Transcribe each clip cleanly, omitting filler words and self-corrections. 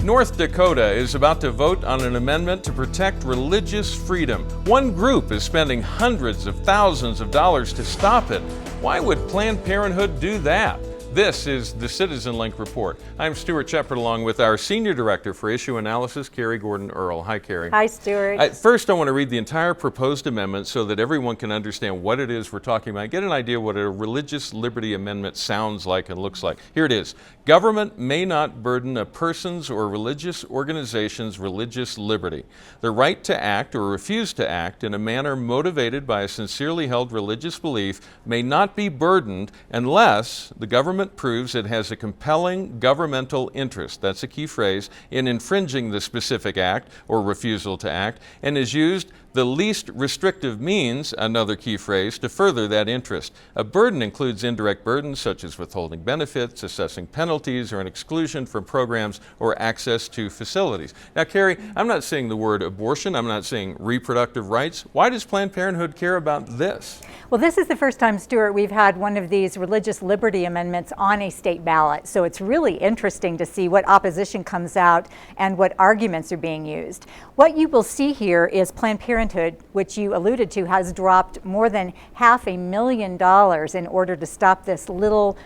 North Dakota is about to vote on an amendment to protect religious freedom. One group is spending hundreds of thousands of dollars to stop it. Why would Planned Parenthood do that? This is the CitizenLink Report. I'm Stuart Shepard along with our Senior Director for Issue Analysis, Carrie Earll. Hi, Carrie. Hi, Stuart. First, I want to read the entire proposed amendment so that everyone can understand what it is we're talking about, get an idea what a religious liberty amendment sounds like and looks like. Here it is. Government may not burden a person's or religious organization's religious liberty. The right to act or refuse to act in a manner motivated by a sincerely held religious belief may not be burdened unless the government proves it has a compelling governmental interest, that's a key phrase, in infringing the specific act or refusal to act, and is used the least restrictive means, another key phrase, to further that interest. A burden includes indirect burdens such as withholding benefits, assessing penalties, or an exclusion from programs or access to facilities. Now, Carrie, I'm not saying the word abortion, I'm not saying reproductive rights. Why does Planned Parenthood care about this? Well, this is the first time, Stuart, we've had one of these religious liberty amendments on a state ballot. So it's really interesting to see what opposition comes out and what arguments are being used. What you will see here is Planned Parenthood, which you alluded to, has dropped more than $500,000 in order to stop this little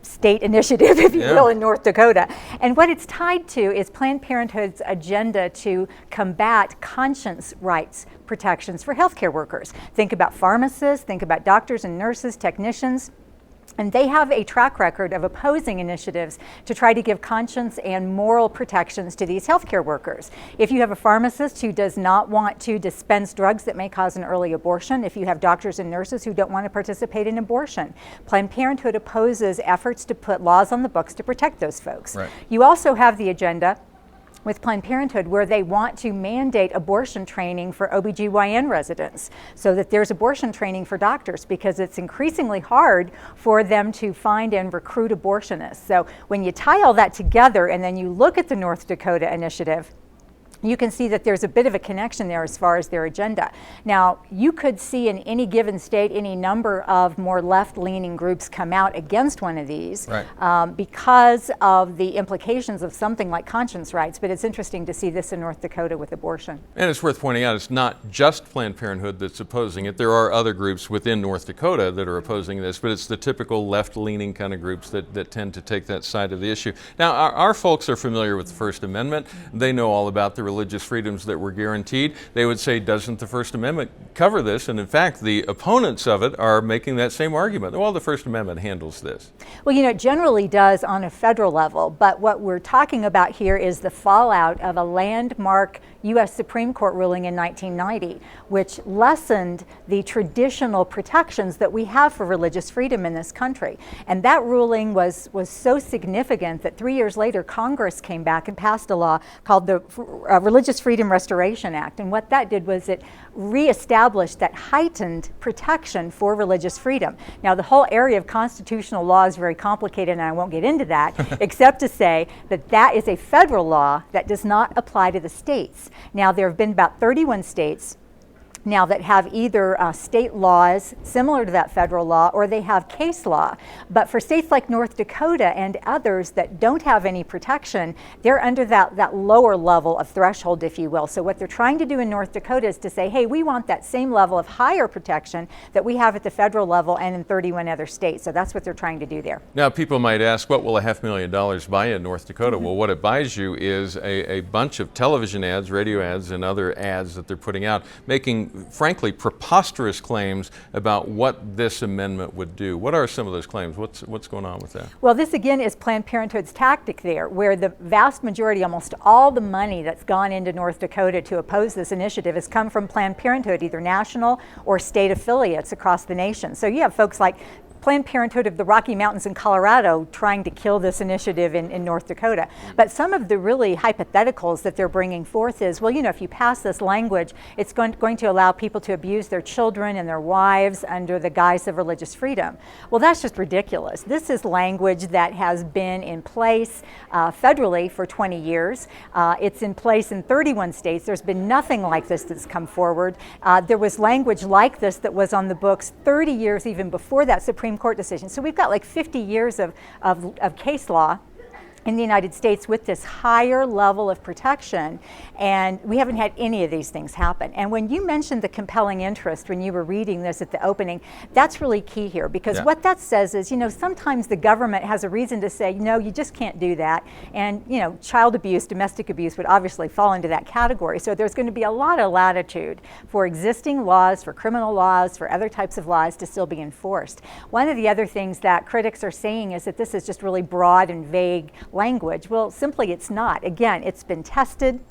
state initiative, if you will, in North Dakota. And what it's tied to is Planned Parenthood's agenda to combat conscience rights protections for healthcare workers. Think about pharmacists, think about doctors and nurses, technicians. And they have a track record of opposing initiatives to try to give conscience and moral protections to these healthcare workers. If you have a pharmacist who does not want to dispense drugs that may cause an early abortion, if you have doctors and nurses who don't want to participate in abortion, Planned Parenthood opposes efforts to put laws on the books to protect those folks. Right. You also have the agenda with Planned Parenthood where they want to mandate abortion training for OBGYN residents so that there's abortion training for doctors because it's increasingly hard for them to find and recruit abortionists. So when you tie all that together and then you look at the North Dakota initiative, you can see that there's a bit of a connection there as far as their agenda. Now, you could see in any given state any number of more left-leaning groups come out against one of these because of the implications of something like conscience rights, but it's interesting to see this in North Dakota with abortion. And it's worth pointing out it's not just Planned Parenthood that's opposing it. There are other groups within North Dakota that are opposing this, but it's the typical left-leaning kind of groups that tend to take that side of the issue. Now, our folks are familiar with the First Amendment. They know all about the religious freedoms that were guaranteed. They would say, doesn't the First Amendment cover this? And in fact, the opponents of it are making that same argument. Well, the First Amendment handles this. Well, you know, it generally does on a federal level, but what we're talking about here is the fallout of a landmark U.S. Supreme Court ruling in 1990, which lessened the traditional protections that we have for religious freedom in this country. And that ruling was so significant that 3 years later, Congress came back and passed a law called the Religious Freedom Restoration Act. And what that did was it reestablished that heightened protection for religious freedom. Now, the whole area of constitutional law is very complicated, and I won't get into that, except to say that that is a federal law that does not apply to the states. Now, there have been about 31 states now that have either state laws similar to that federal law or they have case law. But for states like North Dakota and others that don't have any protection, they're under that lower level of threshold, if you will. So what they're trying to do in North Dakota is to say, hey, we want that same level of higher protection that we have at the federal level and in 31 other states. So that's what they're trying to do there. Now, people might ask, what will $500,000 buy in North Dakota? Well, what it buys you is a bunch of television ads, radio ads, and other ads that they're putting out, making frankly preposterous claims about what this amendment would do. What are some of those claims? What's going on with that? Well, this again is Planned Parenthood's tactic there, where the vast majority, almost all the money that's gone into North Dakota to oppose this initiative has come from Planned Parenthood, either national or state affiliates across the nation. So you have folks like Planned Parenthood of the Rocky Mountains in Colorado trying to kill this initiative in North Dakota. But some of the really hypotheticals that they're bringing forth is, well, you know, if you pass this language, it's going to allow people to abuse their children and their wives under the guise of religious freedom. Well, that's just ridiculous. This is language that has been in place federally for 20 years. It's in place in 31 states. There's been nothing like this that's come forward. There was language like this that was on the books 30 years even before that Supreme Court decision. So we've got like 50 years of case law in the United States with this higher level of protection, and we haven't had any of these things happen. And when you mentioned the compelling interest when you were reading this at the opening, that's really key here, because what that says is, sometimes the government has a reason to say, no, you just can't do that. And, child abuse, domestic abuse would obviously fall into that category. So there's going to be a lot of latitude for existing laws, for criminal laws, for other types of laws to still be enforced. One of the other things that critics are saying is that this is just really broad and vague language. Well, simply it's not. Again, it's been tested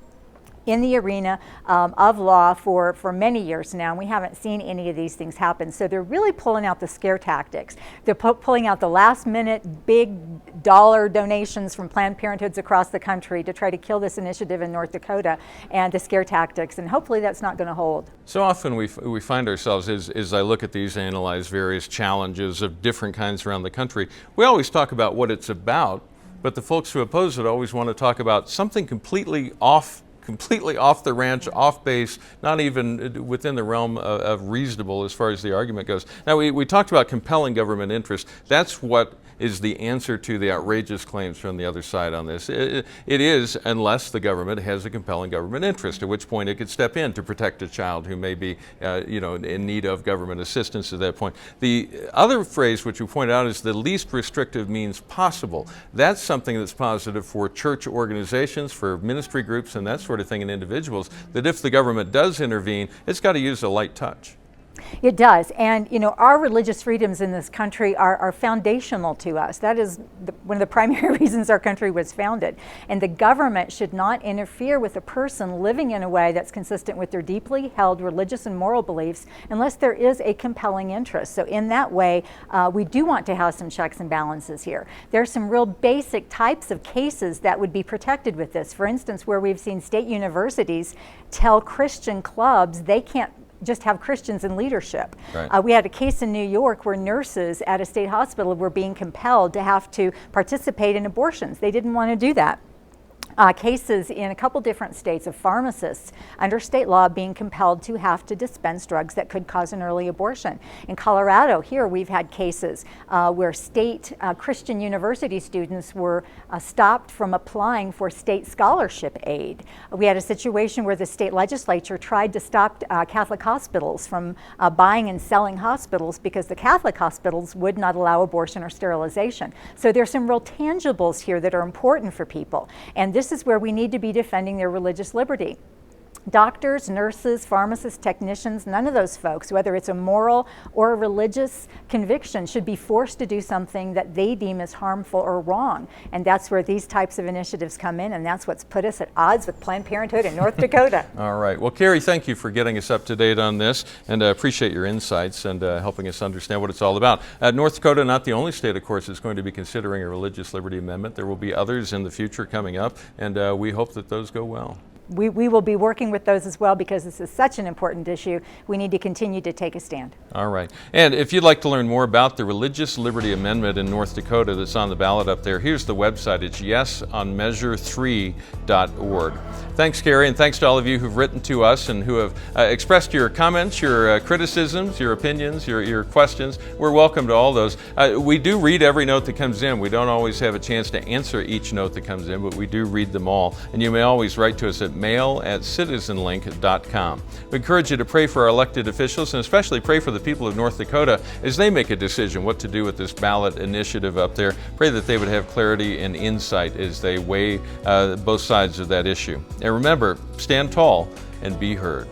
in the arena of law for many years now, and we haven't seen any of these things happen. So they're really pulling out the scare tactics. They're pulling out the last minute big dollar donations from Planned Parenthoods across the country to try to kill this initiative in North Dakota, and the scare tactics, and hopefully that's not going to hold. So often we find ourselves, as I look at these, analyze various challenges of different kinds around the country, we always talk about what it's about, but the folks who oppose it always want to talk about something completely off the ranch, off base, not even within the realm of reasonable as far as the argument goes. Now, we talked about compelling government interest. That's what is the answer to the outrageous claims from the other side on this. It is, unless the government has a compelling government interest, at which point it could step in to protect a child who may be in need of government assistance at that point. The other phrase which you pointed out is the least restrictive means possible. That's something that's positive for church organizations, for ministry groups and that sort of thing, and individuals, that if the government does intervene, it's got to use a light touch. It does, and our religious freedoms in this country are foundational to us. That is one of the primary reasons our country was founded. And the government should not interfere with a person living in a way that's consistent with their deeply held religious and moral beliefs unless there is a compelling interest. So in that way, we do want to have some checks and balances here. There are some real basic types of cases that would be protected with this. For instance, where we've seen state universities tell Christian clubs they can't just have Christians in leadership. Right. We had a case in New York where nurses at a state hospital were being compelled to have to participate in abortions. They didn't want to do that. Cases in a couple different states of pharmacists under state law being compelled to have to dispense drugs that could cause an early abortion. In Colorado, here we've had cases where state Christian university students were stopped from applying for state scholarship aid. We had a situation where the state legislature tried to stop Catholic hospitals from buying and selling hospitals because the Catholic hospitals would not allow abortion or sterilization. So there's some real tangibles here that are important for people. And this is where we need to be defending their religious liberty. Doctors, nurses, pharmacists, technicians, none of those folks, whether it's a moral or a religious conviction, should be forced to do something that they deem as harmful or wrong. And that's where these types of initiatives come in, and that's what's put us at odds with Planned Parenthood in North Dakota. All right. Well, Carrie, thank you for getting us up to date on this, and appreciate your insights and helping us understand what it's all about. North Dakota, not the only state, of course, is going to be considering a religious liberty amendment. There will be others in the future coming up, and we hope that those go well. We will be working with those as well, because this is such an important issue. We need to continue to take a stand. All right. And if you'd like to learn more about the Religious Liberty Amendment in North Dakota that's on the ballot up there, here's the website. It's yesonmeasure3.org. Thanks, Carrie, and thanks to all of you who've written to us and who have expressed your comments, your criticisms, your opinions, your questions. We're welcome to all those. We do read every note that comes in. We don't always have a chance to answer each note that comes in, but we do read them all. And you may always write to us at mail@citizenlink.com. We encourage you to pray for our elected officials, and especially pray for the people of North Dakota as they make a decision what to do with this ballot initiative up there. Pray that they would have clarity and insight as they weigh both sides of that issue. And remember, stand tall and be heard.